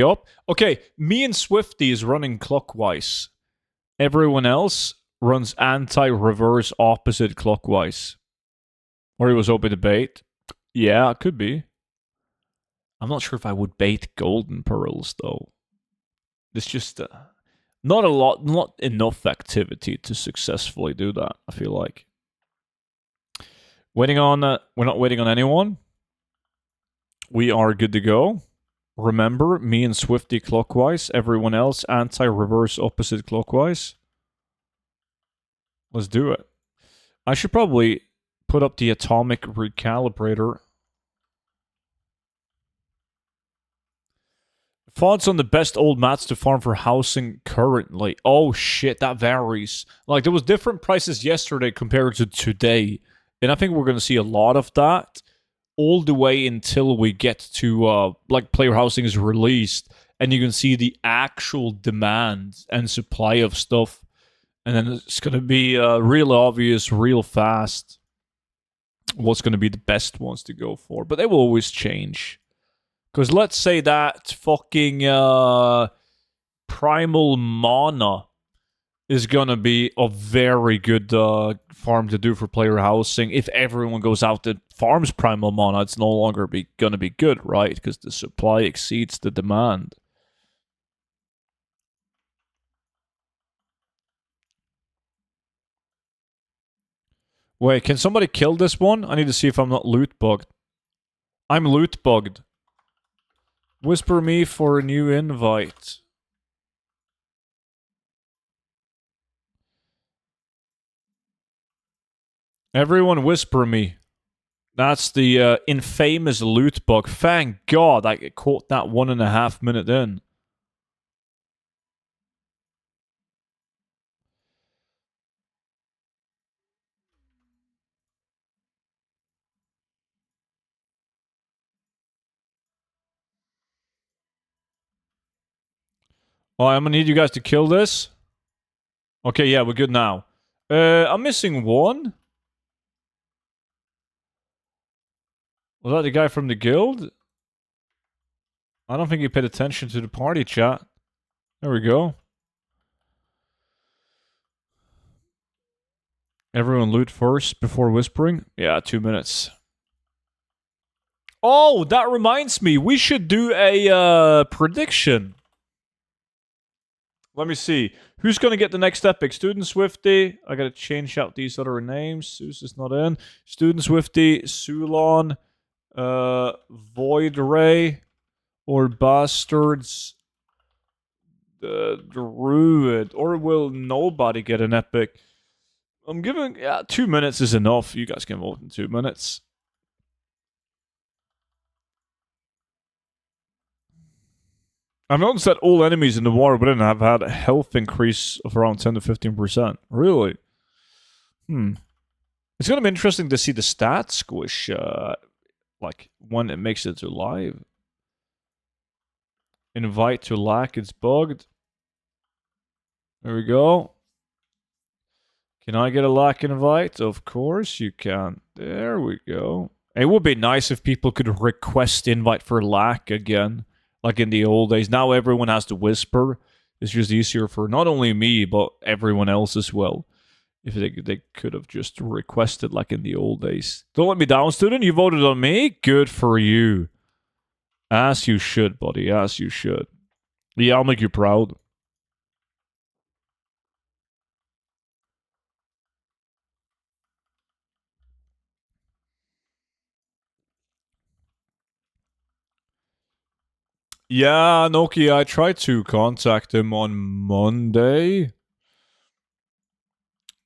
Yup. Okay, me and Swifty is running clockwise. Everyone else runs anti-reverse opposite clockwise. Or it was open to bait. Yeah, it could be. I'm not sure if I would bait golden pearls though. It's just not enough activity to successfully do that. I feel like we're not waiting on anyone. We are good to go. Remember, me and Swifty clockwise, everyone else anti-reverse opposite clockwise. Let's do it. I should probably put up the atomic recalibrator. Thoughts on the best old mats to farm for housing currently? Oh shit, that varies. Like, there was different prices yesterday compared to today. And I think we're going to see a lot of that all the way until we get to, like, player housing is released. And you can see the actual demand and supply of stuff. And then it's going to be real obvious, real fast what's going to be the best ones to go for. But they will always change. Because let's say that fucking Primal Mana is going to be a very good farm to do for player housing. If everyone goes out and farms Primal Mana, it's no longer going to be good, right? Because the supply exceeds the demand. Wait, can somebody kill this one? I need to see if I'm not loot bugged. I'm loot bugged. Whisper me for a new invite. Everyone whisper me. That's the infamous loot bug. Thank God I caught that 1.5 minute in. Oh, I'm gonna need you guys to kill this. Okay, yeah, we're good now. I'm missing one. Was that the guy from the guild? I don't think he paid attention to the party chat. There we go. Everyone loot first before whispering. Yeah, 2 minutes. Oh, that reminds me. We should do a prediction. Let me see. Who's going to get the next epic? Student Swifty. I got to change out these other names. Zeus is not in. Student Swifty, Sulon, Void Ray, or Bastards, Druid. Or will nobody get an epic? I'm giving... Yeah, 2 minutes is enough. You guys can vote in 2 minutes. I've noticed that all enemies in the War Within have had a health increase of around 10 to 15%. Really? It's going to be interesting to see the stats squish, like, when it makes it to live. Invite to lack, it's bugged. There we go. Can I get a lack invite? Of course you can. There we go. It would be nice if people could request invite for lack again. Like in the old days. Now everyone has to whisper. It's just easier for not only me, but everyone else as well. If they could have just requested like in the old days. Don't let me down, student. You voted on me? Good for you. As you should, buddy. As you should. Yeah, I'll make you proud. Yeah, Nokia, I tried to contact him on Monday.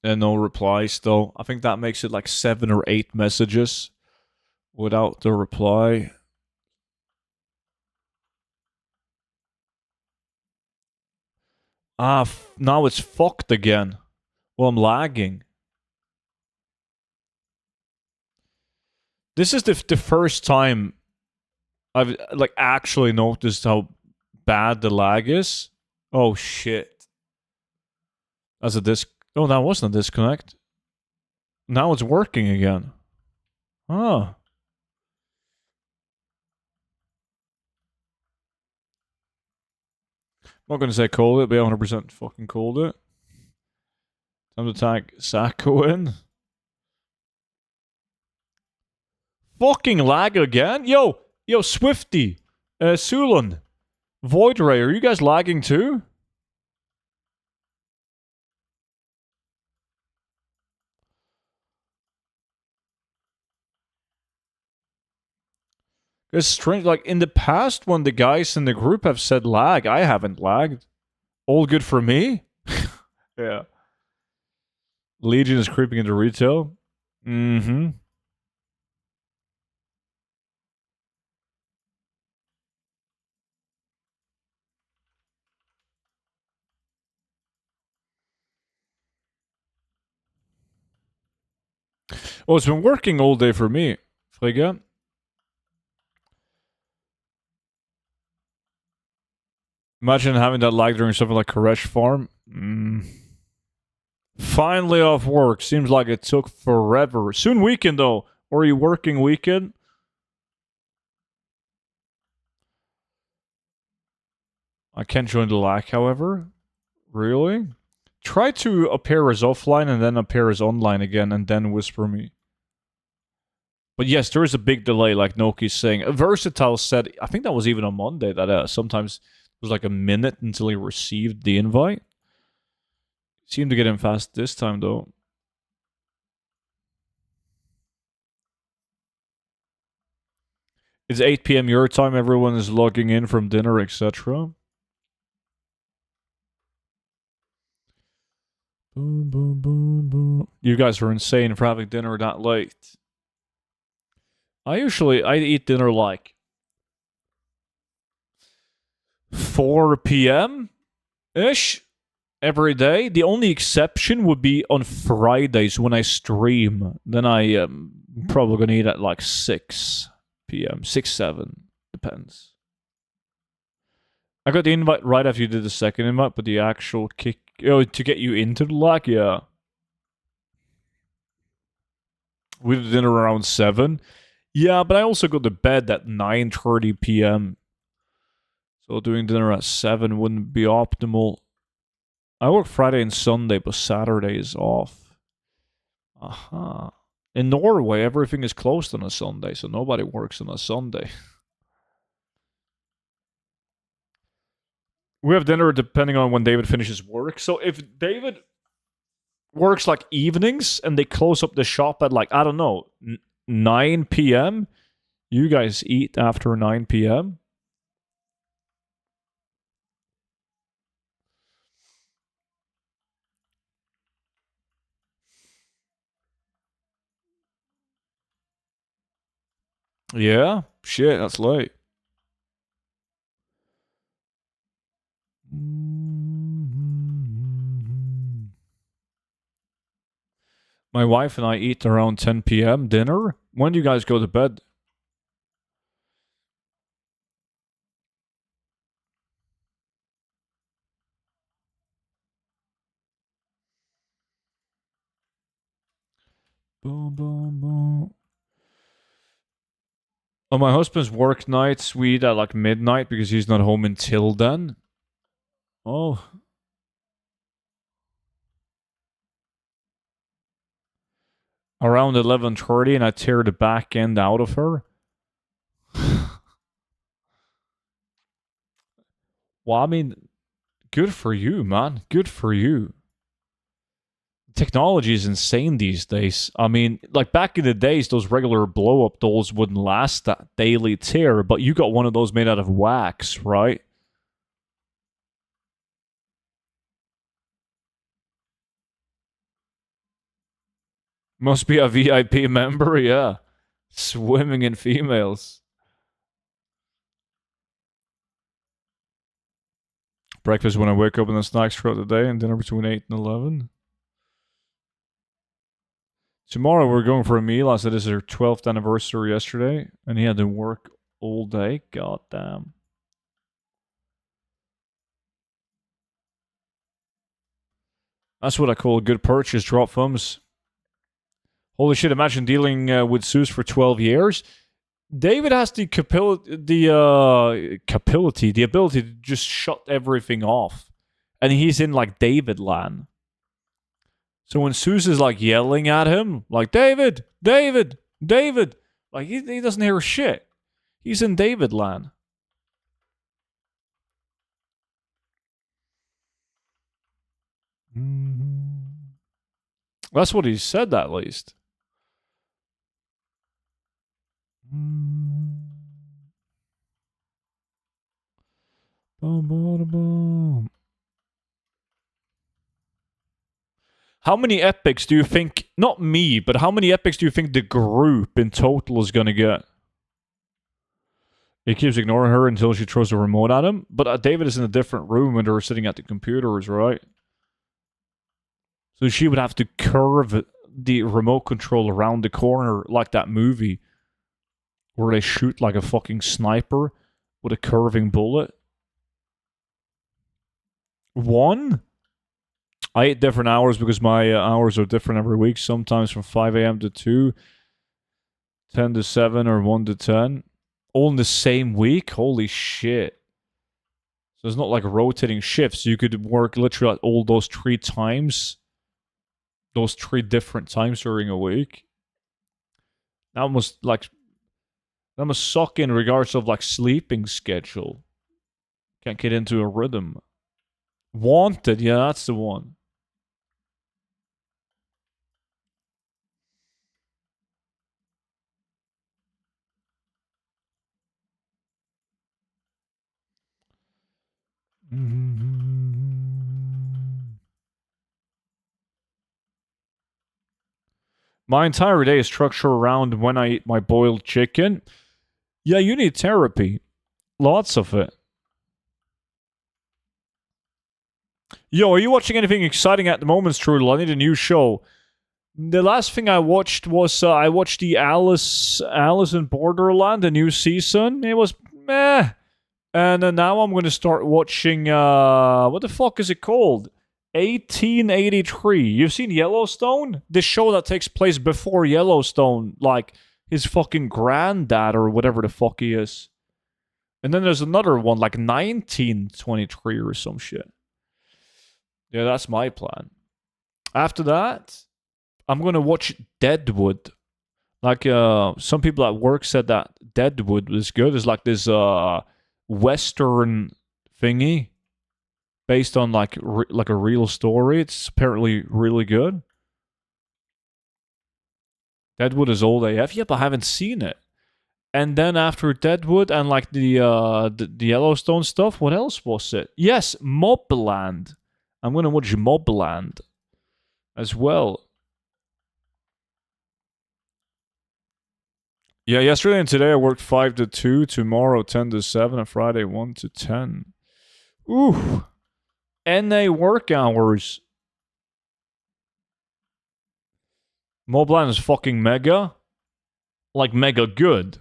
And no reply still. I think that makes it like 7 or 8 messages without the reply. Ah, now it's fucked again. Well, I'm lagging. This is the first time I've like actually noticed how bad the lag is. Oh shit. That's a disc. Oh, that wasn't a disconnect. Now it's working again. Oh. I'm not going to say called it, but 100% fucking called it. Time to tag Sacco in. Fucking lag again? Yo, Swifty, Sulan, Void Ray, are you guys lagging too? It's strange. Like in the past, when the guys in the group have said lag, I haven't lagged. All good for me? Yeah. Legion is creeping into retail. Mm-hmm. Well, it's been working all day for me, Frigga. Imagine having that lag during something like Koresh Farm. Finally off work. Seems like it took forever. Soon weekend, though. Or are you working weekend? I can't join the lag, however. Really? Try to appear as offline and then appear as online again and then whisper me. But yes, there is a big delay, like Noki's saying. Versatile said, I think that was even on Monday, that sometimes it was like a minute until he received the invite. Seemed to get him fast this time, though. It's 8 p.m. your time. Everyone is logging in from dinner, etc. Boom, boom, boom, boom. You guys are insane for having dinner that late. I eat dinner like 4 p.m. ish every day. The only exception would be on Fridays when I stream. Then I am probably gonna eat at like 6 p.m. 6, 7. Depends. I got the invite right after you did the second invite, but the actual kick to get you into the lag, yeah. We did dinner around 7. Yeah, but I also go to bed at 9:30 p.m. So doing dinner at 7 wouldn't be optimal. I work Friday and Sunday, but Saturday is off. Aha. In Norway, everything is closed on a Sunday, so nobody works on a Sunday. We have dinner depending on when David finishes work. So if David works like evenings and they close up the shop at like, I don't know, 9 p.m., you guys eat after 9 p.m.? Yeah? Shit, that's late. My wife and I eat around 10 p.m. dinner. When do you guys go to bed? Boom, boom, boom. On my husband's work nights, we eat at like midnight because he's not home until then. Oh. Around 11:30, and I tear the back end out of her. Well, I mean, good for you, man. Good for you. Technology is insane these days. I mean, like back in the days, those regular blow up dolls wouldn't last that daily tear, but you got one of those made out of wax, right? Must be a VIP member, yeah. Swimming in females. Breakfast when I wake up and then snacks throughout the day, and dinner between 8 and 11. Tomorrow we're going for a meal. I said this is her 12th anniversary yesterday, and he had to work all day. God damn. That's what I call a good purchase. Drop thumbs. Holy shit, imagine dealing with Zeus for 12 years. David has the the ability to just shut everything off, and he's in like David land. So when Zeus is like yelling at him, like David, David, David, like he doesn't hear shit. He's in David land. That's what he said, at least. How many epics do you think, not me, but how many epics do you think the group in total is going to get? He keeps ignoring her until she throws a remote at him. But David is in a different room and they're sitting at the computers, right? So she would have to curve the remote control around the corner like that movie where they shoot like a fucking sniper with a curving bullet. One? I eat different hours because my hours are different every week. Sometimes from 5 a.m. to 2, 10 to 7, or 1 to 10. All in the same week? Holy shit. So it's not like rotating shifts. You could work literally all those 3 times. Those 3 different times during a week. That must suck in regards of like sleeping schedule. Can't get into a rhythm. Wanted, yeah, that's the one. My entire day is structured around when I eat my boiled chicken. Yeah, you need therapy. Lots of it. Yo, are you watching anything exciting at the moment, Strudel? I need a new show. The last thing I watched was I watched the Alice in Borderland, the new season. It was meh. And now I'm going to start watching what the fuck is it called? 1883. You've seen Yellowstone? This show that takes place before Yellowstone, like his fucking granddad or whatever the fuck he is. And then there's another one like 1923 or some shit. Yeah, that's my plan. After that, I'm gonna watch Deadwood. Like some people at work said that Deadwood was good. It's like this western thingy based on like a real story. It's apparently really good. Deadwood is old AF. Yep, I haven't seen it. And then after Deadwood and like the Yellowstone stuff, what else was it? Yes, Mobland. I'm gonna watch Mobland as well. Yeah, yesterday and today I worked 5 to 2, tomorrow 10 to 7, and Friday 1 to 10. Ooh. NA work hours. Mobland is fucking mega. Like mega good.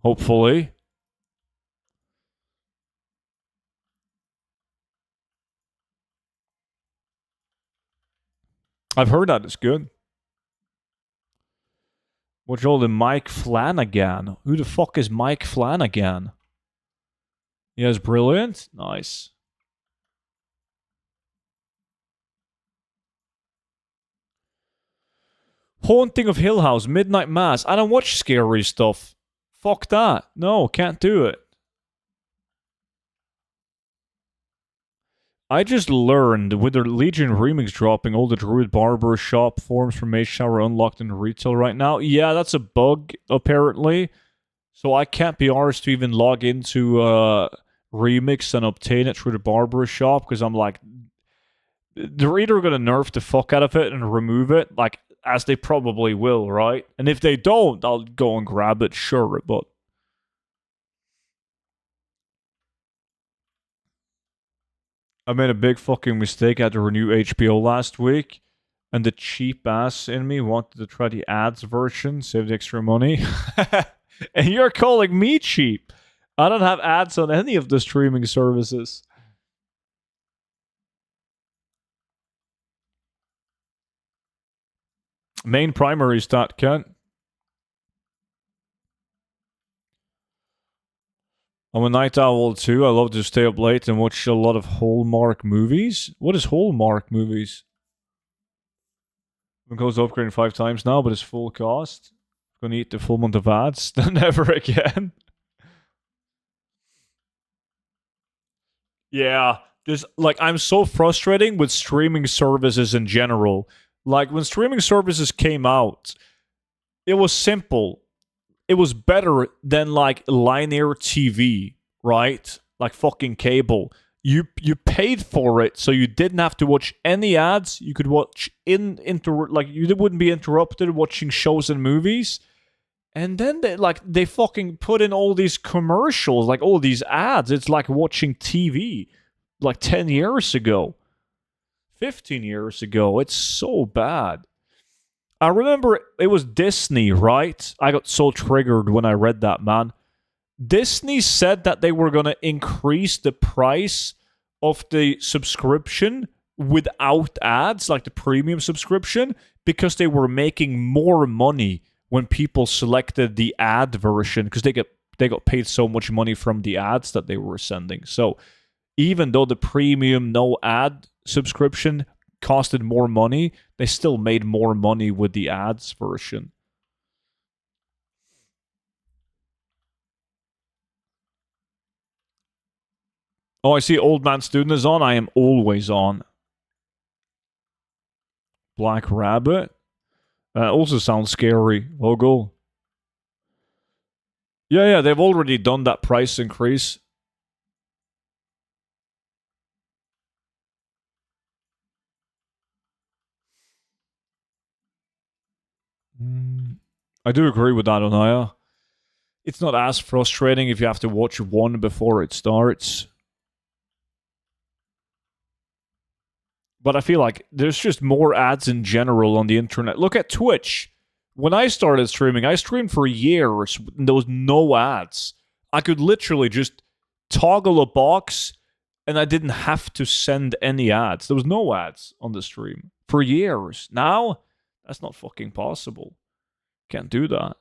Hopefully. I've heard that it's good. What's all the Mike Flanagan? Who the fuck is Mike Flanagan? He is brilliant. Nice. Haunting of Hill House, Midnight Mass. I don't watch scary stuff. Fuck that. No, can't do it. I just learned with the Legion remix dropping, all the Druid Barber shop forms from Mage Tower unlocked in retail right now. Yeah, that's a bug, apparently. So I can't be arsed to even log into remix and obtain it through the Barber shop because I'm like, they're either going to nerf the fuck out of it and remove it, like, as they probably will, right? And if they don't, I'll go and grab it, sure, but I made a big fucking mistake. I had to renew HBO last week, and the cheap ass in me wanted to try the ads version, save the extra money. And you're calling me cheap. I don't have ads on any of the streaming services. Main primary stat, Kent. I'm a night owl too. I love to stay up late and watch a lot of Hallmark movies. What is Hallmark movies? Been close to upgrading 5 times now, but it's full cost. Gonna eat the full month of ads. Then never again. Yeah. Just like I'm so frustrating with streaming services in general. Like when streaming services came out, it was simple. It was better than like linear TV, right? Like fucking cable. You paid for it, so you didn't have to watch any ads. You could watch like you wouldn't be interrupted watching shows and movies. And then they fucking put in all these commercials, like all these ads. It's like watching TV like 10 years ago, 15 years ago. It's so bad. I remember it was Disney, right? I got so triggered when I read that, man. Disney said that they were going to increase the price of the subscription without ads, like the premium subscription, because they were making more money when people selected the ad version because they got paid so much money from the ads that they were sending. So even though the premium no ad subscription costed more money, they still made more money with the ads version. Oh, I see Old Man Student is on. I am always on. Black Rabbit. Also sounds scary. Logo. Yeah, they've already done that price increase. I do agree with that, Onaya. It's not as frustrating if you have to watch one before it starts. But I feel like there's just more ads in general on the internet. Look at Twitch. When I started streaming, I streamed for years. There was no ads. I could literally just toggle a box and I didn't have to send any ads. There was no ads on the stream for years. Now, that's not fucking possible. Can't do that.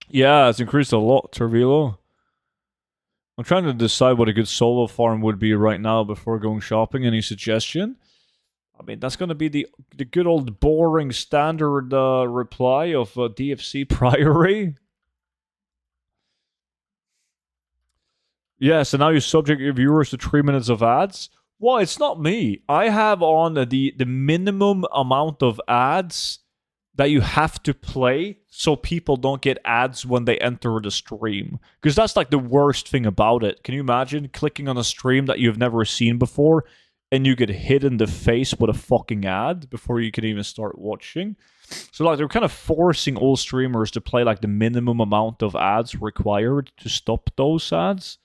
Yeah, it's increased a lot, Tervilo. I'm trying to decide what a good solo farm would be right now before going shopping. Any suggestion? I mean, that's going to be the good old boring standard reply of DFC Priory. Yes, and now you subject your viewers to 3 minutes of ads. Well, it's not me. I have on the minimum amount of ads that you have to play so people don't get ads when they enter the stream. Because that's like the worst thing about it. Can you imagine clicking on a stream that you've never seen before and you get hit in the face with a fucking ad before you can even start watching? So like they're kind of forcing all streamers to play like the minimum amount of ads required to stop those ads.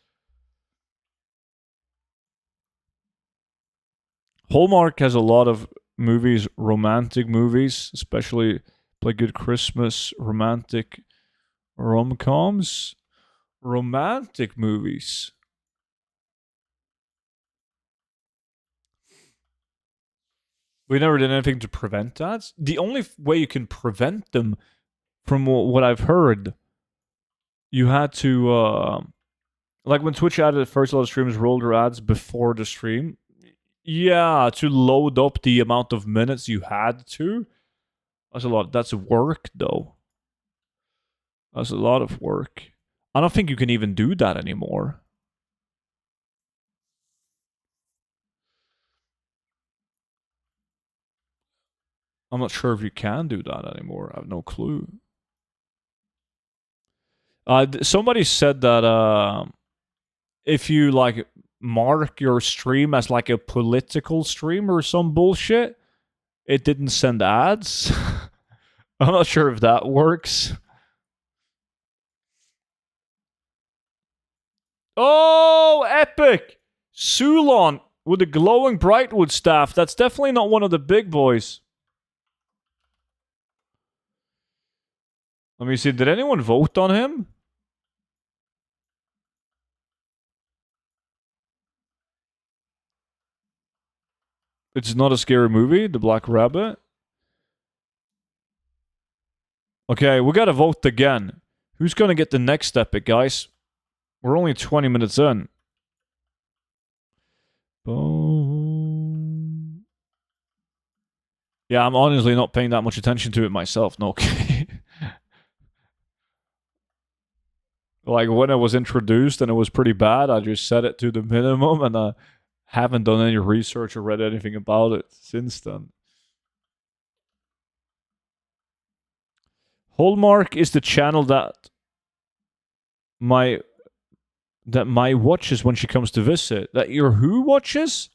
Hallmark has a lot of movies, romantic movies, especially like good Christmas romantic rom-coms. Romantic movies. We never did anything to prevent that. The only way you can prevent them, from what I've heard, you had to like when Twitch added first, a lot of streamers rolled their ads before the stream. Yeah, to load up the amount of minutes you had to. That's a lot. That's work, though. That's a lot of work. I don't think you can even do that anymore. I'm not sure if you can do that anymore. I have no clue. Somebody said that if you like mark your stream as like a political stream or some bullshit, it didn't send ads. I'm not sure if that works. Oh, epic! Sulon with the glowing Brightwood staff. That's definitely not one of the big boys. Let me see. Did anyone vote on him? It's not a scary movie, The Black Rabbit. Okay, we gotta vote again. Who's gonna get the next epic, guys? We're only 20 minutes in. Boom. Yeah, I'm honestly not paying that much attention to it myself. No, okay. Like when it was introduced and it was pretty bad, I just set it to the minimum and I haven't done any research or read anything about it since then. Hallmark is the channel my that my watches when she comes to visit. That your who watches?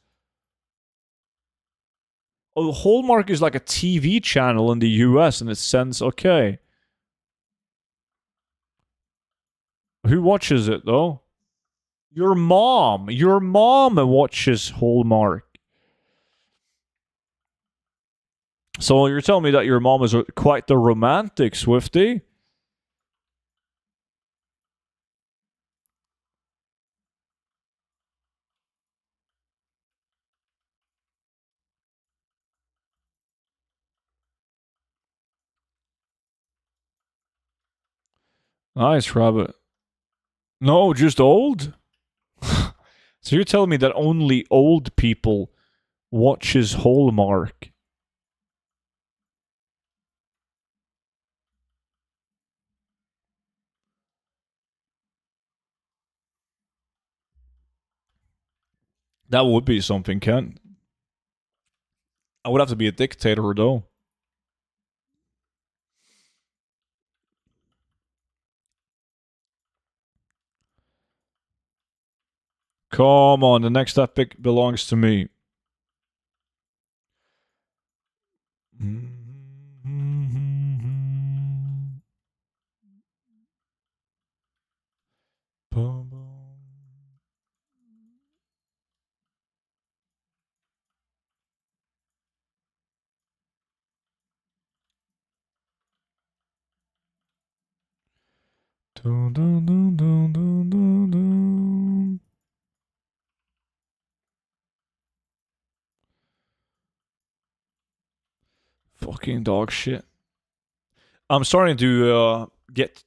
Oh, Hallmark is like a TV channel in the US in a sense. Okay. Who watches it though? Your mom. Your mom watches Hallmark. So you're telling me that your mom is quite the romantic, Swifty? Nice, Rabbit. No, just old? So you're telling me that only old people watches Hallmark? That would be something, Ken. I would have to be a dictator, though. Come on, the next epic belongs to me. Dun, dun, dun, dun, dun, dun, dun. Fucking dog shit. I'm starting to get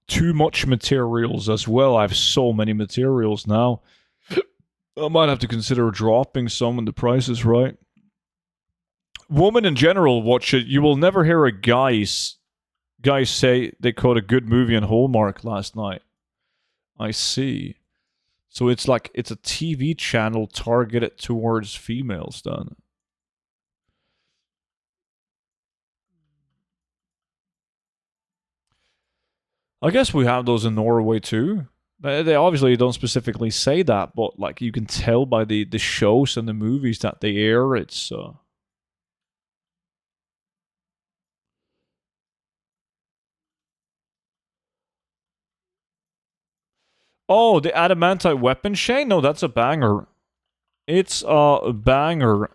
too much materials as well. I have so many materials now. I might have to consider dropping some when the price is right. Women in general watch it. You will never hear a guys say they caught a good movie on Hallmark last night. I see. So it's like it's a TV channel targeted towards females then. I guess we have those in Norway too. They obviously don't specifically say that, but like you can tell by the shows and the movies that they air, it's Oh, the adamantite weapon chain? No, that's a banger. It's a banger.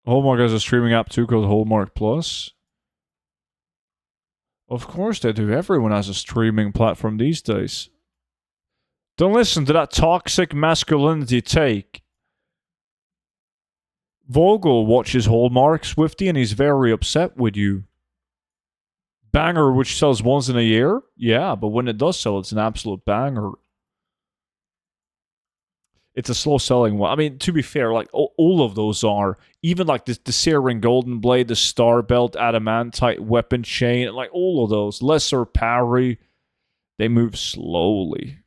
Hallmark has a streaming app too called Hallmark Plus. Of course they do. Everyone has a streaming platform these days. Don't listen to that toxic masculinity take. Vogel watches Hallmark, Swifty, and he's very upset with you. Banger, which sells once in a year? Yeah, but when it does sell, it's an absolute banger. It's a slow selling one. I mean, to be fair, like all of those are, even like the Searing Golden Blade, the Star Belt, Adamantite Weapon Chain, like all of those, Lesser Parry, they move slowly.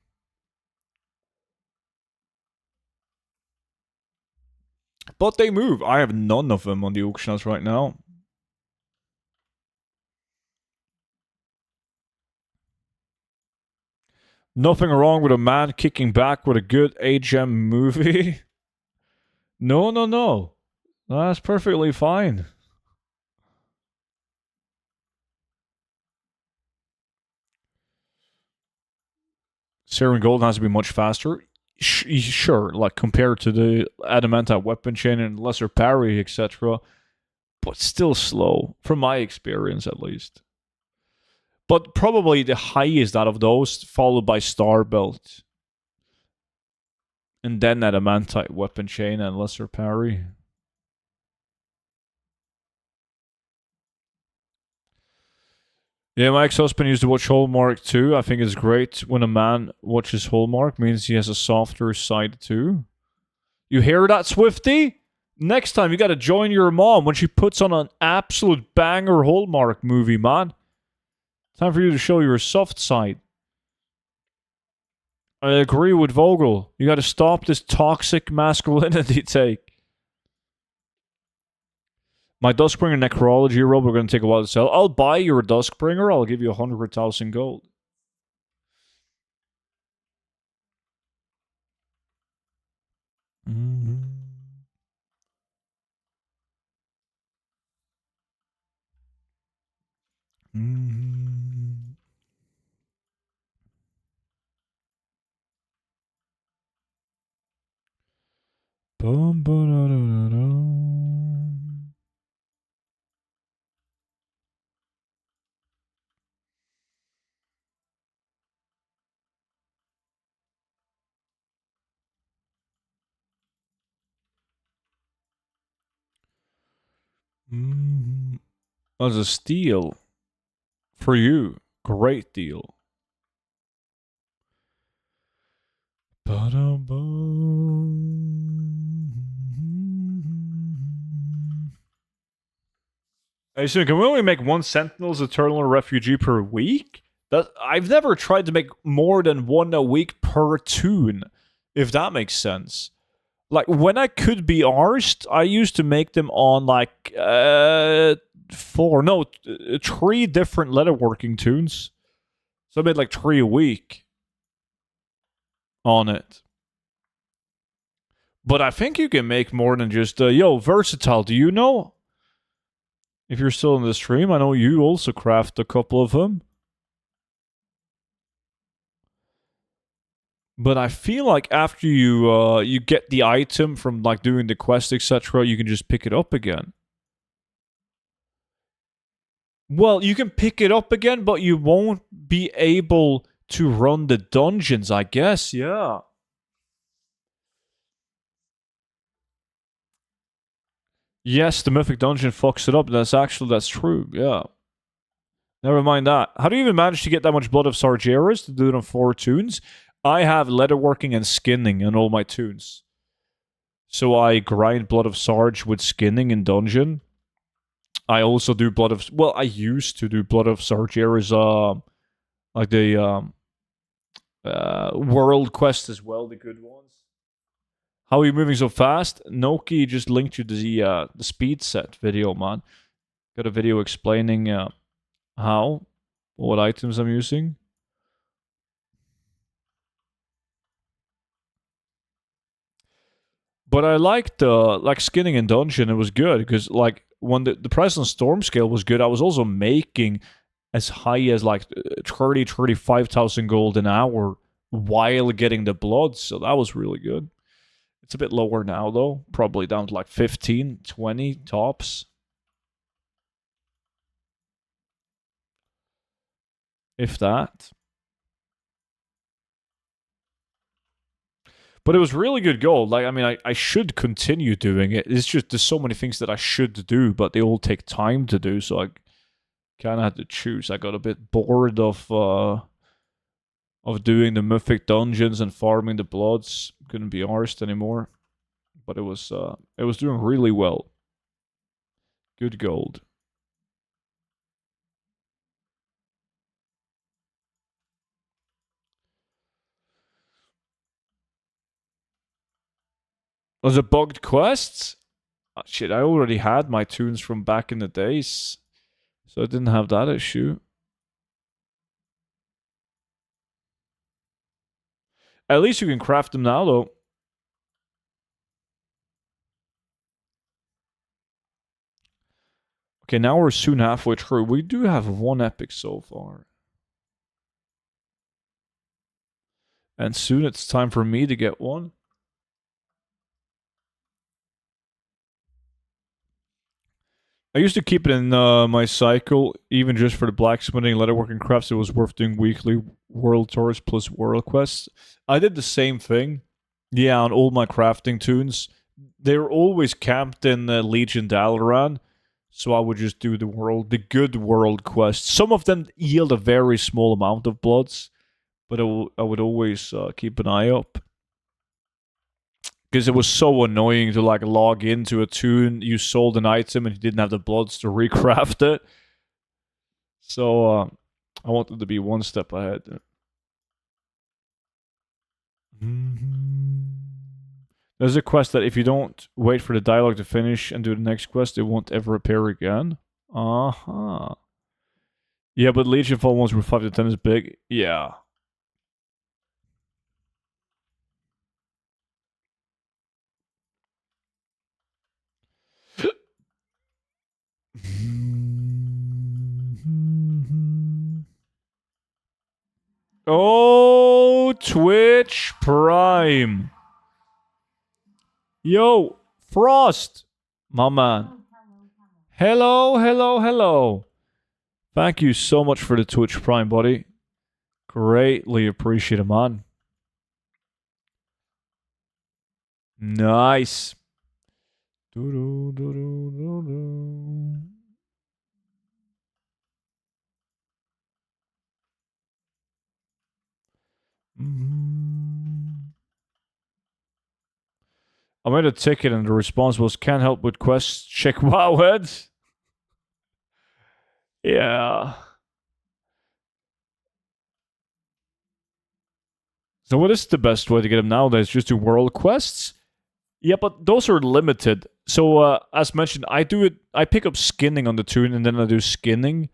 But they move. I have none of them on the auction house right now. Nothing wrong with a man kicking back with a good HM movie. No, no, no. That's perfectly fine. Searing Golden has to be much faster. Sure, like compared to the Adamantite Weapon Chain and Lesser Parry, etc. But still slow, from my experience at least. But probably the highest out of those, followed by Star Belt. And then Adamantite Weapon Chain and Lesser Parry. Yeah, my ex-husband used to watch Hallmark too. I think it's great when a man watches Hallmark. Means he has a softer side too. You hear that, Swifty? Next time you gotta join your mom when she puts on an absolute banger Hallmark movie, man. Time for you to show your soft side. I agree with Vogel. You gotta stop this toxic masculinity take. My Duskbringer Necrology robe, we're gonna take a while to sell. I'll buy your Duskbringer. I'll give you 100,000 gold. Mm-hmm. Mm-hmm. Bum, ba-da-da-da-da. Mm-hmm. That's a steal for you. Great deal. Hey, so can we only make one Sentinel's Eternal Refugee per week? That I've never tried to make more than one a week per tune, if that makes sense. Like when I could be arsed, I used to make them on like three different leatherworking tunes. So I made like 3 a week on it. But I think you can make more than just versatile. Do you know? If you're still in the stream, I know you also craft a couple of them. But I feel like after you get the item from like doing the quest, etc., you can just pick it up again. Well, you can pick it up again, but you won't be able to run the dungeons, I guess. Yeah. Yes, the mythic dungeon fucks it up. That's true. Yeah. Never mind that. How do you even manage to get that much blood of Sargeras to do it on 4 tunes? I have leatherworking and skinning in all my tunes. So I grind blood of Sarge with skinning in dungeon. I also do blood of I used to do blood of Sargeras like the world quest as well, the good ones. How are you moving so fast? Noki just linked you to the speed set video, man. Got a video explaining what items I'm using. But I liked skinning in dungeon. It was good because like when the present storm scale was good, I was also making as high as like 35,000 gold an hour while getting the blood. So that was really good. It's a bit lower now though, probably down to like 15, 20 tops. If that. But it was really good gold. Like, I mean, I should continue doing it. It's just there's so many things that I should do, but they all take time to do. So I kind of had to choose. I got a bit bored of doing the mythic dungeons and farming the bloods. Couldn't be arsed anymore. But it was doing really well. Good gold. Was it bugged quests? Oh, shit, I already had my tunes from back in the days. So I didn't have that issue. At least you can craft them now, though. Okay, now we're soon halfway through. We do have 1 epic so far. And soon it's time for me to get one. I used to keep it in my cycle, even just for the blacksmithing, leatherworking crafts. It was worth doing weekly world tours plus world quests. I did the same thing. Yeah, on all my crafting tunes, they were always camped in Legion Dalaran, so I would just do the good world quests. Some of them yield a very small amount of bloods, but I would always keep an eye up because it was so annoying to like log into a tune, you sold an item and you didn't have the bloods to recraft it. So I wanted to be one step ahead. There's a quest that if you don't wait for the dialogue to finish and do the next quest, it won't ever appear again. Uh-huh. Yeah, but Legion Fall ones were 5 to 10 is big. Yeah. Oh, Twitch Prime. Yo, Frost, my man. Hello, hello, hello. Thank you so much for the Twitch Prime, buddy. Greatly appreciate it, man. Nice. I made a ticket and the response was can't help with quests. Check Wowhead. Yeah. So what is the best way to get them nowadays? Just do world quests? Yeah, but those are limited. So as mentioned, I do it. I pick up skinning on the tune and then I do skinning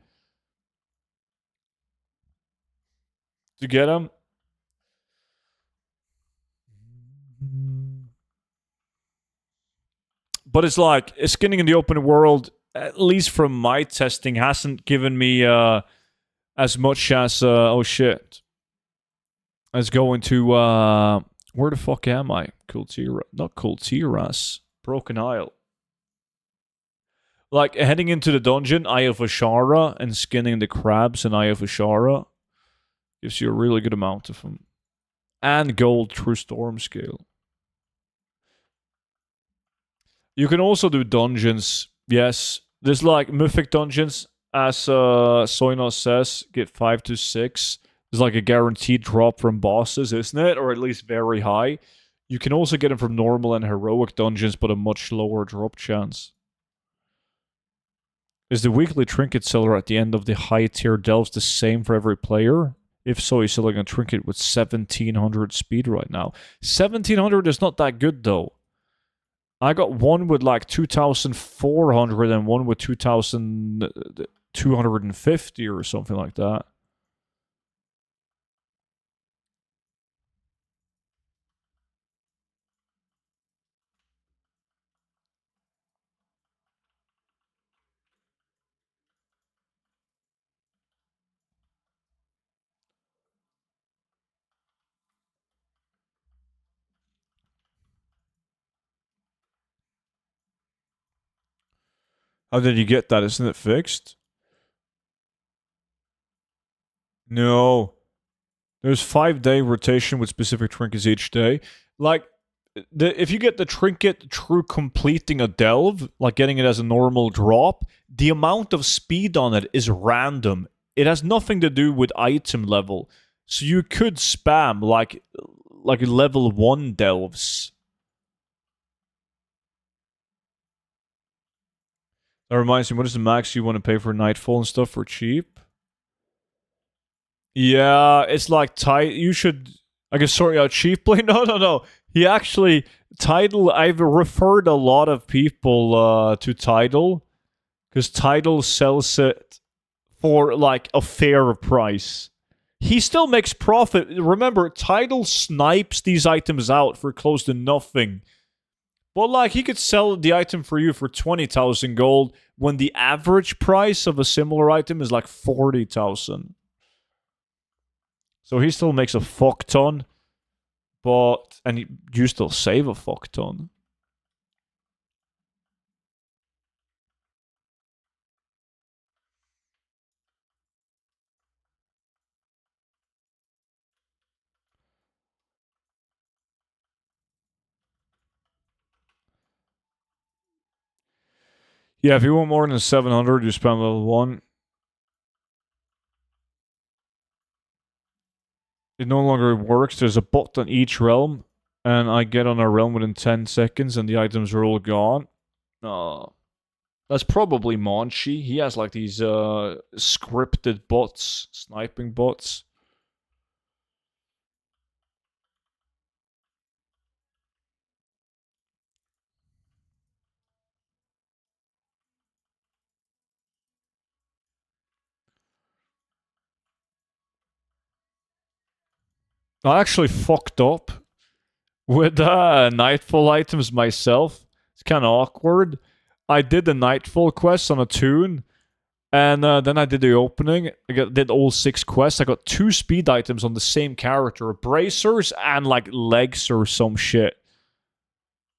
to get them. But it's like skinning in the open world, at least from my testing, hasn't given me as much as oh shit, as going to where the fuck am I? Kultira, not Kultiras, Broken Isle. Like heading into the dungeon, Eye of Ashara, and skinning the crabs in Eye of Ashara gives you a really good amount of them, and gold through Storm Scale. You can also do dungeons. Yes, there's like mythic dungeons, as Soinos says, get 5 to 6. There's like a guaranteed drop from bosses, isn't it? Or at least very high. You can also get them from normal and heroic dungeons, but a much lower drop chance. Is the weekly trinket seller at the end of the high tier delves the same for every player? If so, he's selling a trinket with 1700 speed right now. 1700 is not that good though. I got one with like 2,400 and one with 2,250 or something like that. How did you get that? Isn't it fixed? No. There's 5-day rotation with specific trinkets each day. Like, if you get the trinket through completing a delve, like getting it as a normal drop, the amount of speed on it is random. It has nothing to do with item level. So you could spam like level 1 delves. That reminds me, what is the max you want to pay for Nightfall and stuff for cheap? Yeah, it's like you should. I guess sort out cheaply. No. He actually Tidal. I've referred a lot of people to Tidal because Tidal sells it for like a fair price. He still makes profit. Remember, Tidal snipes these items out for close to nothing. But like he could sell the item for you for 20,000 gold when the average price of a similar item is like 40,000. So he still makes a fuck ton, and you still save a fuck ton. Yeah, if you want more than 700, you spend level 1. It no longer works. There's a bot on each realm, and I get on a realm within 10 seconds, and the items are all gone. Oh. That's probably Monchi. He has like these scripted bots, sniping bots. I actually fucked up with Nightfall items myself. It's kind of awkward. I did the Nightfall quest on a tune, and then I did the opening. Did all 6 quests. I got 2 speed items on the same character, bracers and like legs or some shit.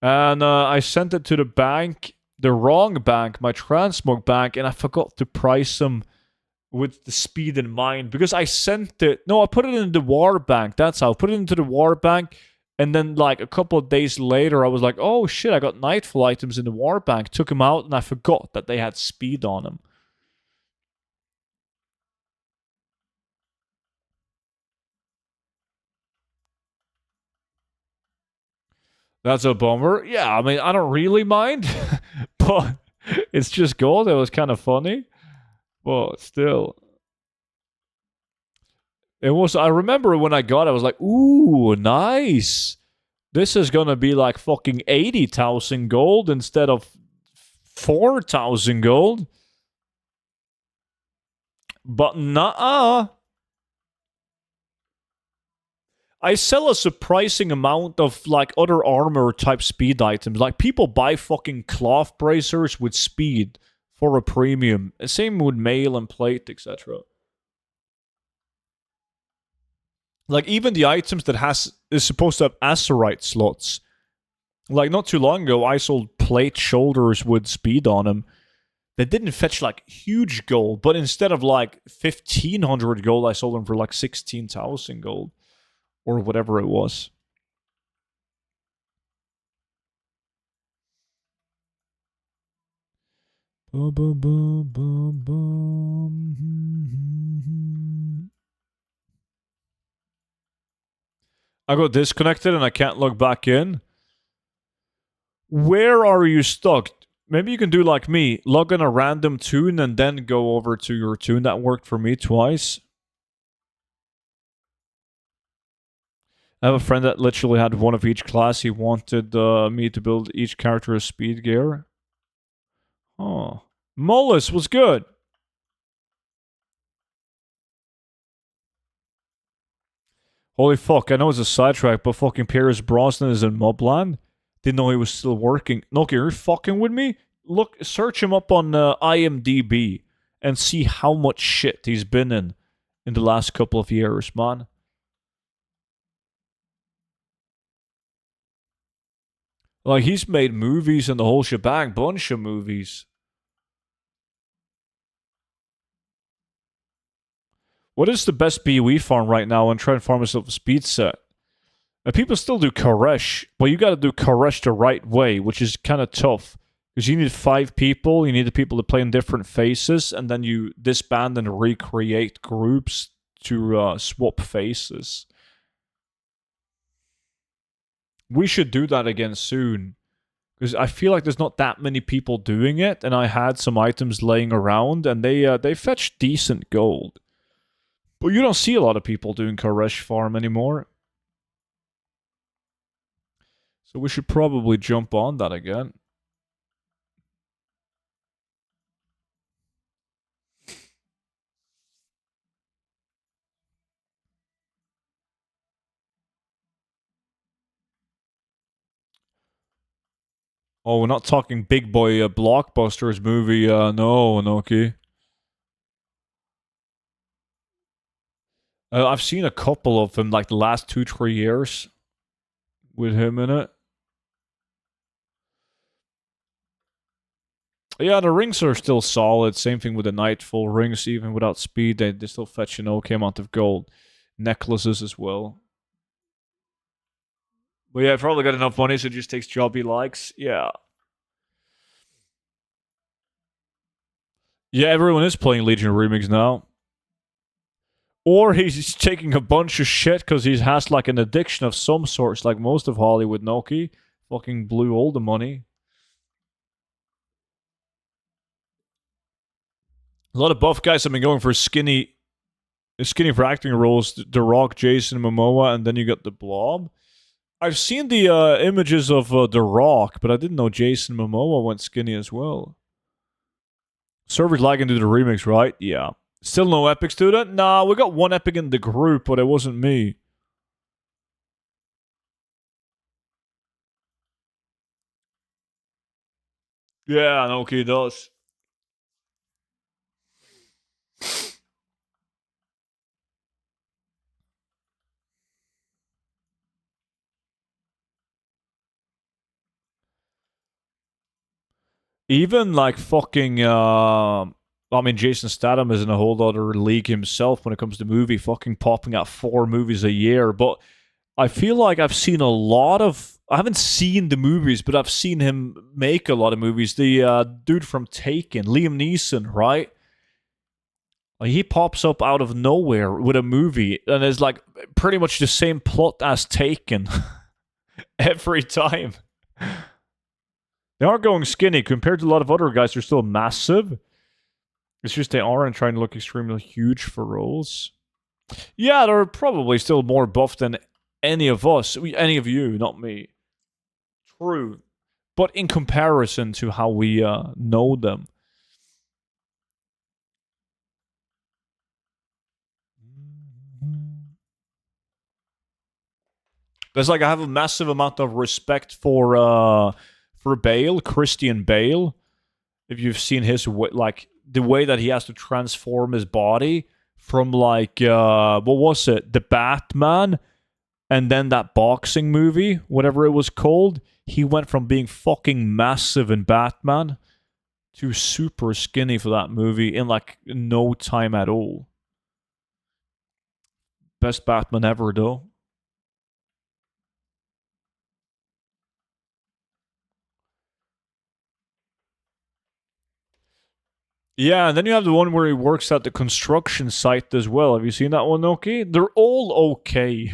And I sent it to the bank, the wrong bank, my transmog bank, and I forgot to price them with the speed in mind because I sent it. No, I put it in the war bank. That's how I put it into the war bank. And then, like a couple of days later, I was like, "Oh shit! I got Nightfall items in the war bank." Took them out, and I forgot that they had speed on them. That's a bummer. Yeah, I mean, I don't really mind, but it's just gold. It was kind of funny, but still, it was. I remember when I got it, I was like, "Ooh, nice! This is gonna be like fucking 80,000 gold instead of 4,000 gold." But nah, I sell a surprising amount of like other armor type speed items. Like people buy fucking cloth bracers with speed for a premium. Same with mail and plate, etc. Like even the items that is supposed to have Azerite slots. Like not too long ago, I sold plate shoulders with speed on them. They didn't fetch like huge gold, but instead of like 1,500 gold, I sold them for like 16,000 gold or whatever it was. I got disconnected and I can't log back in. Where are you stuck? Maybe you can do like me, log in a random tune and then go over to your tune. That worked for me twice. I have a friend that literally had one of each class. He wanted me to build each character a speed gear. Oh. Mollis was good. Holy fuck, I know it's a sidetrack, but fucking Pierce Brosnan is in Mobland. Didn't know he was still working. Nokia, you're fucking with me? Look, search him up on IMDb and see how much shit he's been in the last couple of years, man. Like, he's made movies and the whole shebang, bunch of movies. What is the best BOE farm right now? And try and farm yourself a speed set. And people still do Koresh, but you gotta do Koresh the right way, which is kind of tough. Because you need 5 people, you need the people to play in different faces, and then you disband and recreate groups to swap faces. We should do that again soon. Because I feel like there's not that many people doing it, and I had some items laying around, and they fetch decent gold. But you don't see a lot of people doing Koresh farm anymore. So we should probably jump on that again. Oh, we're not talking big boy blockbusters movie. No, Noki. I've seen a couple of them, like the last 2-3 years, with him in it. Yeah, the rings are still solid. Same thing with the Nightfall rings, even without speed, they still fetch an okay amount of gold. Necklaces as well. But yeah, probably got enough money, so it just takes job he likes. Yeah. Yeah, everyone is playing Legion Remix now. Or he's taking a bunch of shit because he has like an addiction of some sorts, like most of Hollywood. Noki fucking blew all the money. A lot of buff guys have been going for skinny for acting roles. The Rock, Jason Momoa, and then you got the Blob. I've seen the images of The Rock, but I didn't know Jason Momoa went skinny as well. Servers lagging to the remix, right? Yeah. Still no epics to that? Nah, we got one epic in the group, but it wasn't me. Yeah, no, he does. Even like fucking, I mean, Jason Statham is in a whole other league himself when it comes to movie, fucking popping out 4 movies a year. But I feel like I've seen a lot of. I haven't seen the movies, but I've seen him make a lot of movies. The dude from Taken, Liam Neeson, right? Like, he pops up out of nowhere with a movie, and it's like pretty much the same plot as Taken every time. They are going skinny compared to a lot of other guys. They're still massive. It's just they aren't trying to look extremely huge for roles. Yeah, they're probably still more buff than any of us, any of you, not me. True. But in comparison to how we know them. There's like I have a massive amount of respect for Bale, Christian Bale. If you've seen his like the way that he has to transform his body from like what was it? The Batman and then that boxing movie, whatever it was called, he went from being fucking massive in Batman to super skinny for that movie in like no time at all. Best Batman ever, though. Yeah, and then you have the one where he works at the construction site as well. Have you seen that one, Noki? They're all okay.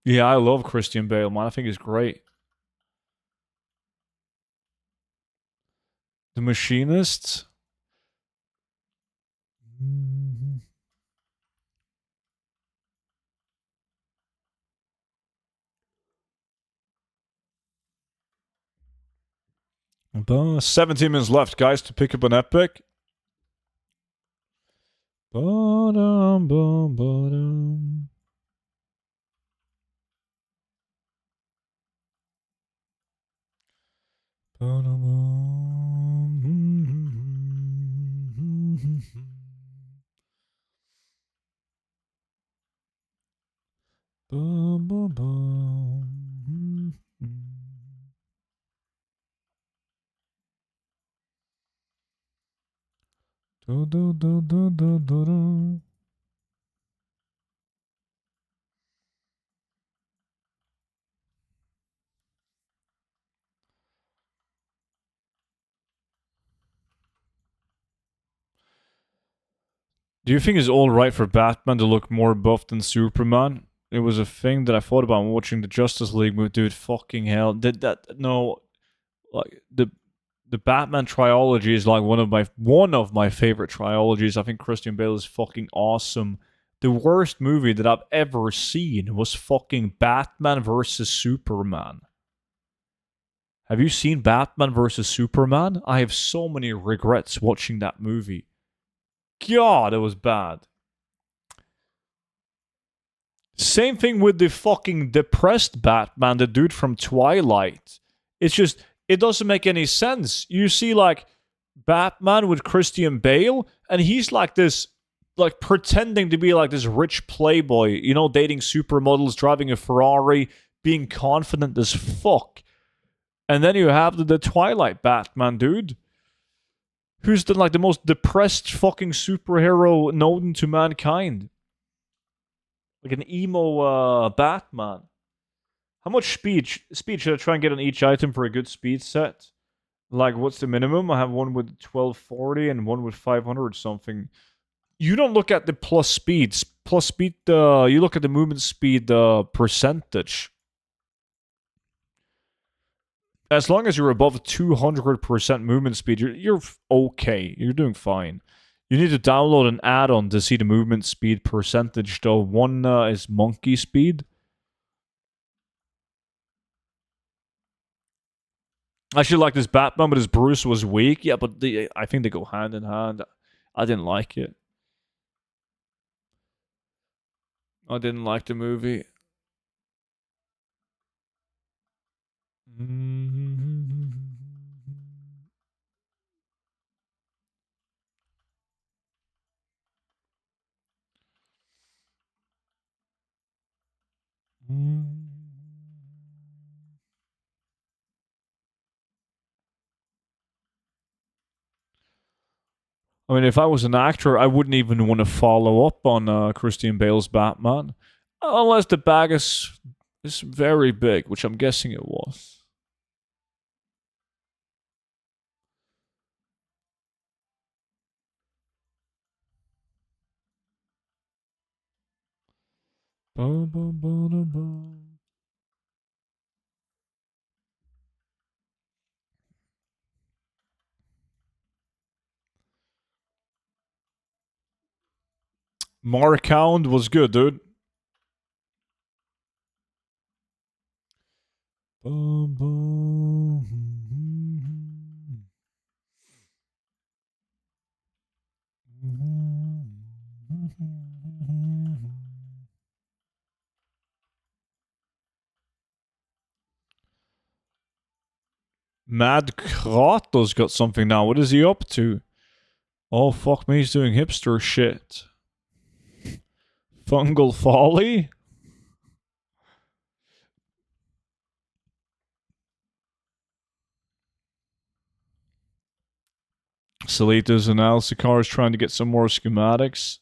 Yeah, I love Christian Bale, man. I think he's great. The Machinist. 17 minutes left, guys, to pick up an epic. Ba-dum, bum, ba-dum. Bum, bum, bum. Do, do, do, do, do, do, do. Do you think it's all right for Batman to look more buff than Superman? It was a thing that I thought about watching the Justice League movie. Dude, fucking hell. Did that no like the Batman trilogy is like one of my favorite trilogies. I think Christian Bale is fucking awesome. The worst movie that I've ever seen was fucking Batman versus Superman. Have you seen Batman versus Superman? I have so many regrets watching that movie. God, it was bad. Same thing with the fucking depressed Batman, the dude from Twilight. It's just, it doesn't make any sense. You see, like, Batman with Christian Bale, and he's like this, like, pretending to be like this rich playboy, you know, dating supermodels, driving a Ferrari, being confident as fuck. And then you have the Twilight Batman, dude, who's the most depressed fucking superhero known to mankind. Like an emo Batman. How much speed should I try and get on each item for a good speed set? Like, what's the minimum? I have one with 1240 and one with 500 something. You don't look at the plus speeds. Plus speed, you look at the movement speed percentage. As long as you're above 200% movement speed, you're okay. You're doing fine. You need to download an add-on to see the movement speed percentage, though. One is monkey speed. I actually like this Batman, but his Bruce was weak. Yeah, but I think they go hand in hand. I didn't like it. I didn't like the movie. I mean, if I was an actor, I wouldn't even want to follow up on Christian Bale's Batman, unless the bag is very big, which I'm guessing it was. Markhound was good, dude. Mad Kratos got something now. What is he up to? Oh, fuck me, he's doing hipster shit. Fungal Folly? Salitas and Alcicar is trying to get some more schematics.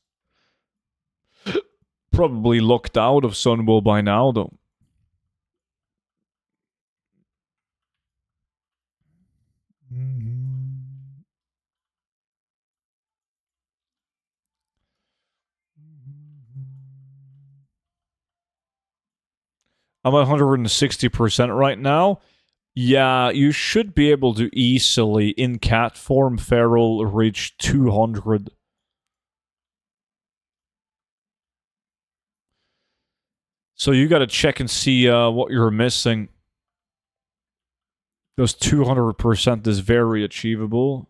Probably locked out of Sunbow by now, though. I'm at 160% right now. Yeah, you should be able to easily, in cat form, Feral reach 200. So you gotta check and see what you're missing. Those 200% is very achievable.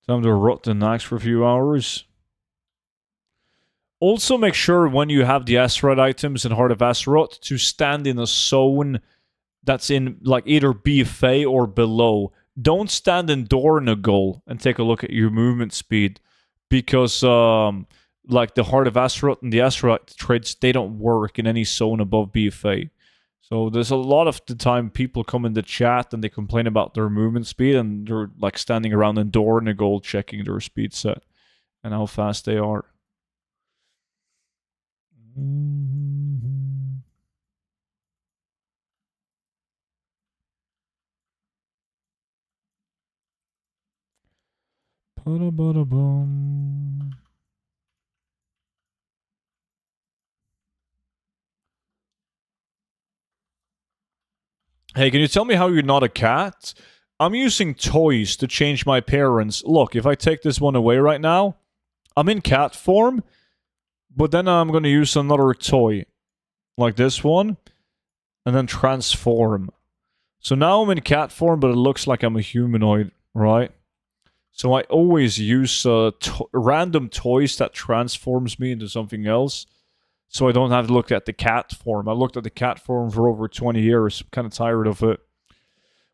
Time to rot the Nax for a few hours. Also, make sure when you have the Azeroth items in Heart of Azeroth to stand in a zone that's in like either BFA or below. Don't stand in Dornagol and take a look at your movement speed because like the Heart of Azeroth and the Azeroth traits, they don't work in any zone above BFA. So there's a lot of the time people come in the chat and they complain about their movement speed and they're like standing around in Dornagol checking their speed set and how fast they are. Hey, can you tell me how you're not a cat? I'm using toys to change my appearance. Look, if I take this one away right now, I'm in cat form, but then I'm going to use another toy, like this one, and then transform. So now I'm in cat form, but it looks like I'm a humanoid, right? So I always use random toys that transforms me into something else, so I don't have to look at the cat form. I looked at the cat form for over 20 years. I'm kind of tired of it.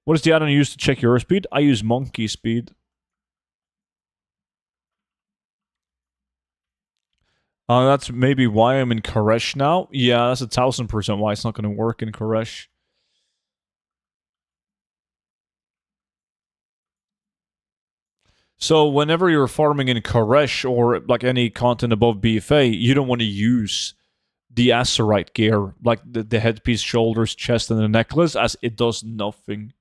What is the add-on you use to check your speed? I use monkey speed. That's maybe why I'm in Koresh now. Yeah, that's 1000% why it's not going to work in Koresh. So whenever you're farming in Koresh or like any content above BFA, you don't want to use the Azurite gear, like the headpiece, shoulders, chest, and the necklace, as it does nothing.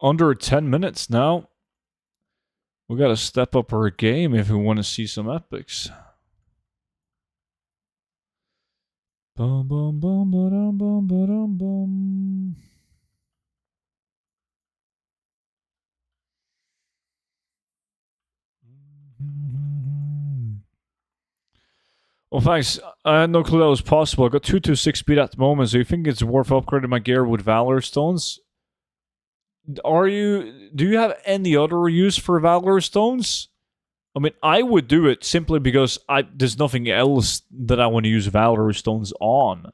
Under 10 minutes now. We gotta step up our game if we want to see some epics. Bum bum bum ba-dum bum ba-dum bum. Well, thanks. I had no clue that was possible. I got 226 speed at the moment, so you think it's worth upgrading my gear with Valor Stones? Do you have any other use for Valor Stones? I mean, I would do it simply because there's nothing else that I want to use Valor Stones on,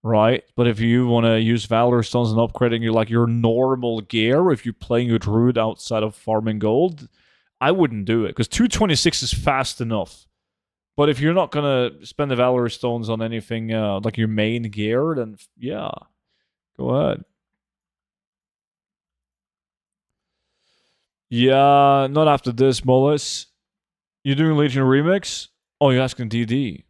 right? But if you want to use Valor Stones and upgrading your normal gear, if you're playing a druid outside of farming gold, I wouldn't do it because 226 is fast enough. But if you're not gonna spend the Valor Stones on anything like your main gear, then yeah, go ahead. Yeah, not after this, Mullis. You doing Legion Remix? Oh, you're asking DD.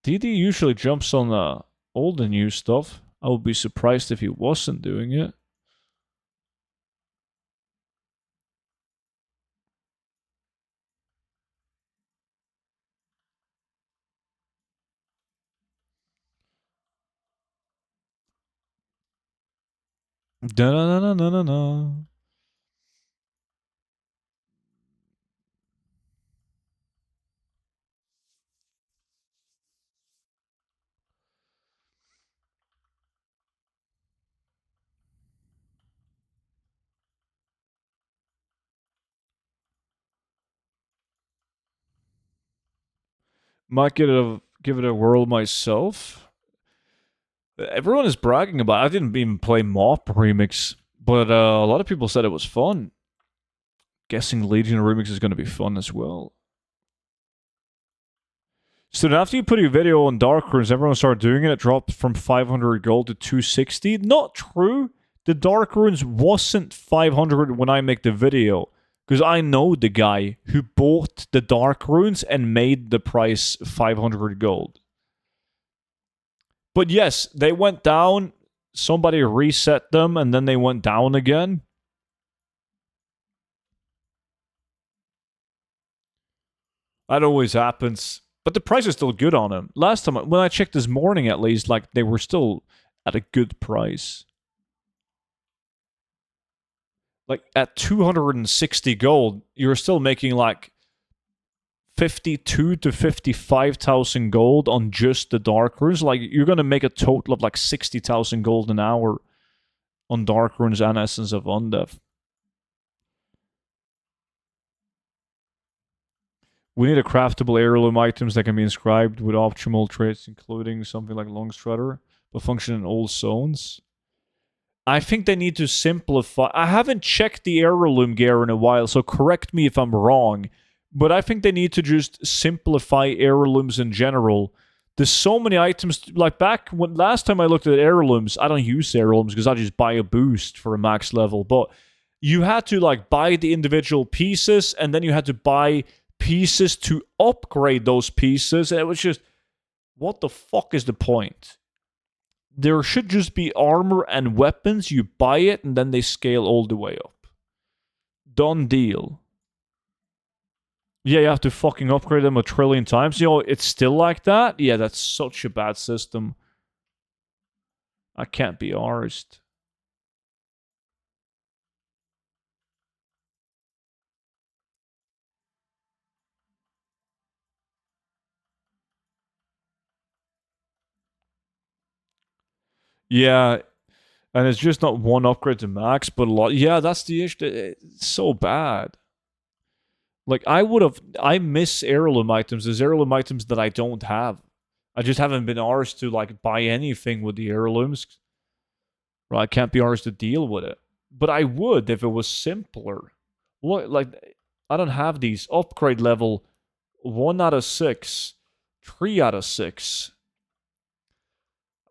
DD usually jumps on the old and new stuff. I would be surprised if he wasn't doing it. Da-na-na-na-na-na. Might give it a whirl myself. Everyone is bragging about it. I didn't even play Mop Remix, but a lot of people said it was fun. Guessing Legion Remix is going to be fun as well. So then after you put your video on Dark Runes, everyone started doing it. It dropped from 500 gold to 260. Not true. The Dark Runes wasn't 500 when I make the video. Because I know the guy who bought the Dark Runes and made the price 500 gold. But yes, they went down. Somebody reset them and then they went down again. That always happens. But the price is still good on them. Last time, when I checked this morning at least, like they were still at a good price. Like at 260 gold, you're still making like 52 to 55,000 gold on just the Dark Runes. Like you're gonna make a total of like 60,000 gold an hour on Dark Runes and Essence of Undeath. We need a craftable heirloom items that can be inscribed with optimal traits, including something like Longstrutter, but function in all zones. I think they need to simplify. I haven't checked the heirloom gear in a while, so correct me if I'm wrong. But I think they need to just simplify heirlooms in general. There's so many items. Like back when last time I looked at heirlooms, I don't use heirlooms because I just buy a boost for a max level. But you had to like buy the individual pieces, and then you had to buy pieces to upgrade those pieces. And it was just, what the fuck is the point? There should just be armor and weapons. You buy it, and then they scale all the way up. Done deal. Yeah, you have to fucking upgrade them a trillion times. You know, it's still like that? Yeah, that's such a bad system. I can't be arsed. Yeah, and it's just not one upgrade to max, but a lot. Yeah, that's the issue. It's so bad. Like, I miss heirloom items. There's heirloom items that I don't have. I just haven't been arsed to like buy anything with the heirlooms. Right, I can't be arsed to deal with it. But I would if it was simpler. Look, like I don't have these upgrade level 1 out of 6, 3 out of 6.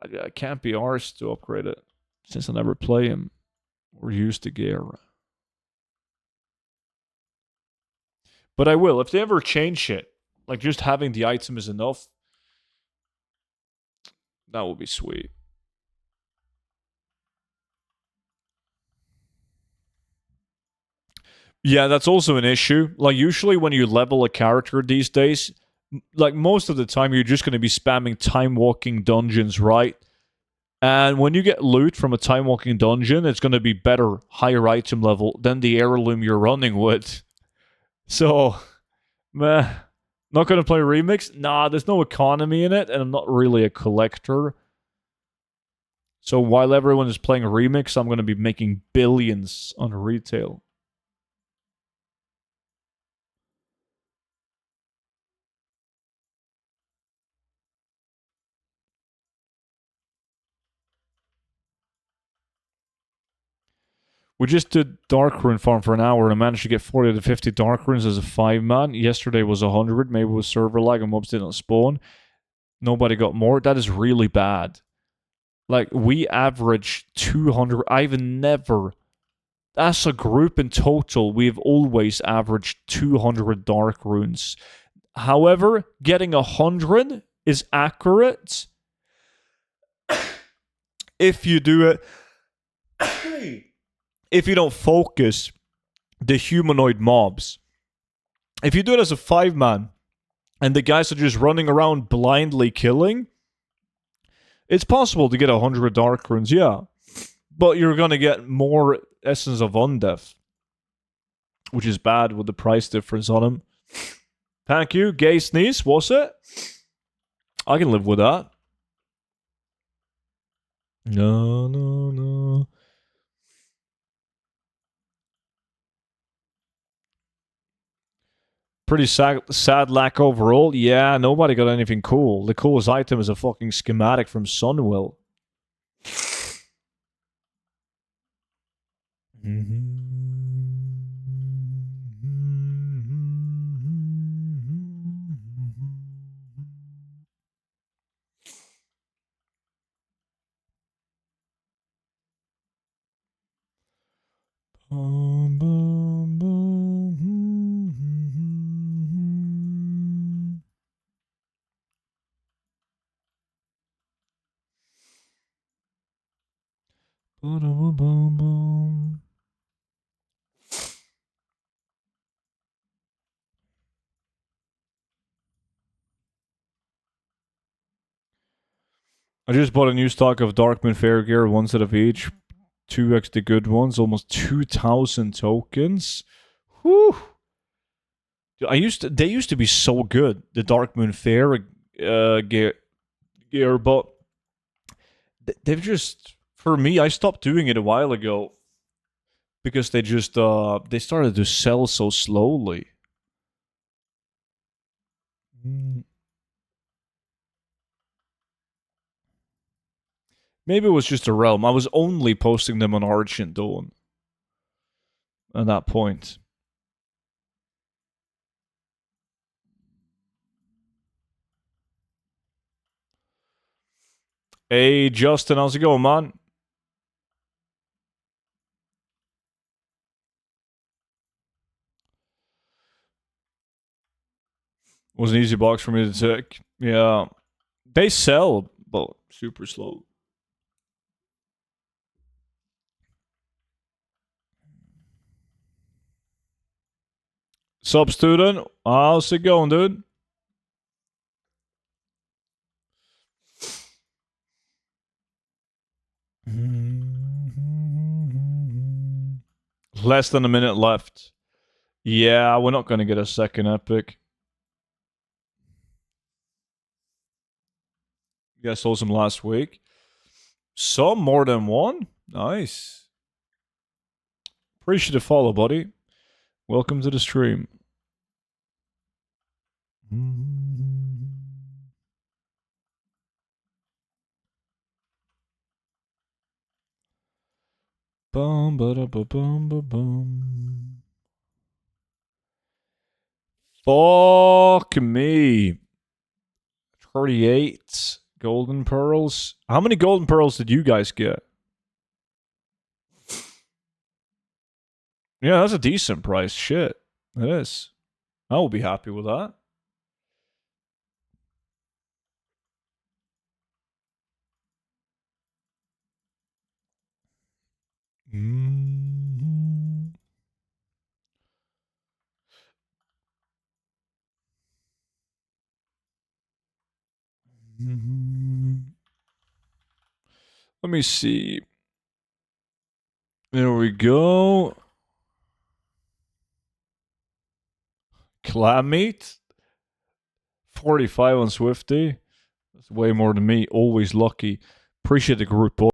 I can't be arsed to upgrade it since I never play him or use the gear. But I will if they ever change it. Like just having the item is enough. That would be sweet. Yeah, that's also an issue. Like usually when you level a character these days, like most of the time you're just going to be spamming time walking dungeons, right? And when you get loot from a time walking dungeon, it's going to be better, higher item level than the heirloom you're running with. So, meh. Not going to play Remix? Nah, there's no economy in it, and I'm not really a collector. So while everyone is playing Remix, I'm going to be making billions on retail. We just did Dark Rune Farm for an hour and I managed to get 40 to 50 Dark Runes as a 5-man. Yesterday was 100. Maybe it was server lag and mobs didn't spawn. Nobody got more. That is really bad. Like, we average 200. I've never, as a group in total, we've always averaged 200 Dark Runes. However, getting 100 is accurate if you do it. If you don't focus the humanoid mobs. If you do it as a 5-man and the guys are just running around blindly killing, it's possible to get 100 Dark Runes, yeah. But you're going to get more Essence of Undeath, which is bad with the price difference on them. Thank you. Gay sneeze, was it? I can live with that. No, no, no. Pretty sad lack overall. Yeah, nobody got anything cool. The coolest item is a fucking schematic from Sunwell. I just bought a new stock of Darkmoon Fair gear, one set of each. 2x the good ones, almost 2,000 tokens. Whew. They used to be so good, the Darkmoon Fair gear, but they've just, for me, I stopped doing it a while ago because they just they started to sell so slowly. Maybe it was just a realm. I was only posting them on Argent Dawn at that point. Hey, Justin, how's it going, man? Was an easy box for me to take. Yeah. They sell, but super slow. Sup, student? How's it going, dude? Less than a minute left. Yeah, we're not going to get a second epic. You guys sold some last week. Some more than one? Nice. Appreciate the follow, buddy. Welcome to the stream. Bum ba da ba bum ba bum. Fuck me. 38 golden pearls. How many golden pearls did you guys get? Yeah, that's a decent price. Shit. It is. I will be happy with that. Mm-hmm. Mm-hmm. Let me see. There we go. Clam meat. 45 on Swifty. That's way more than me. Always lucky. Appreciate the group, boy.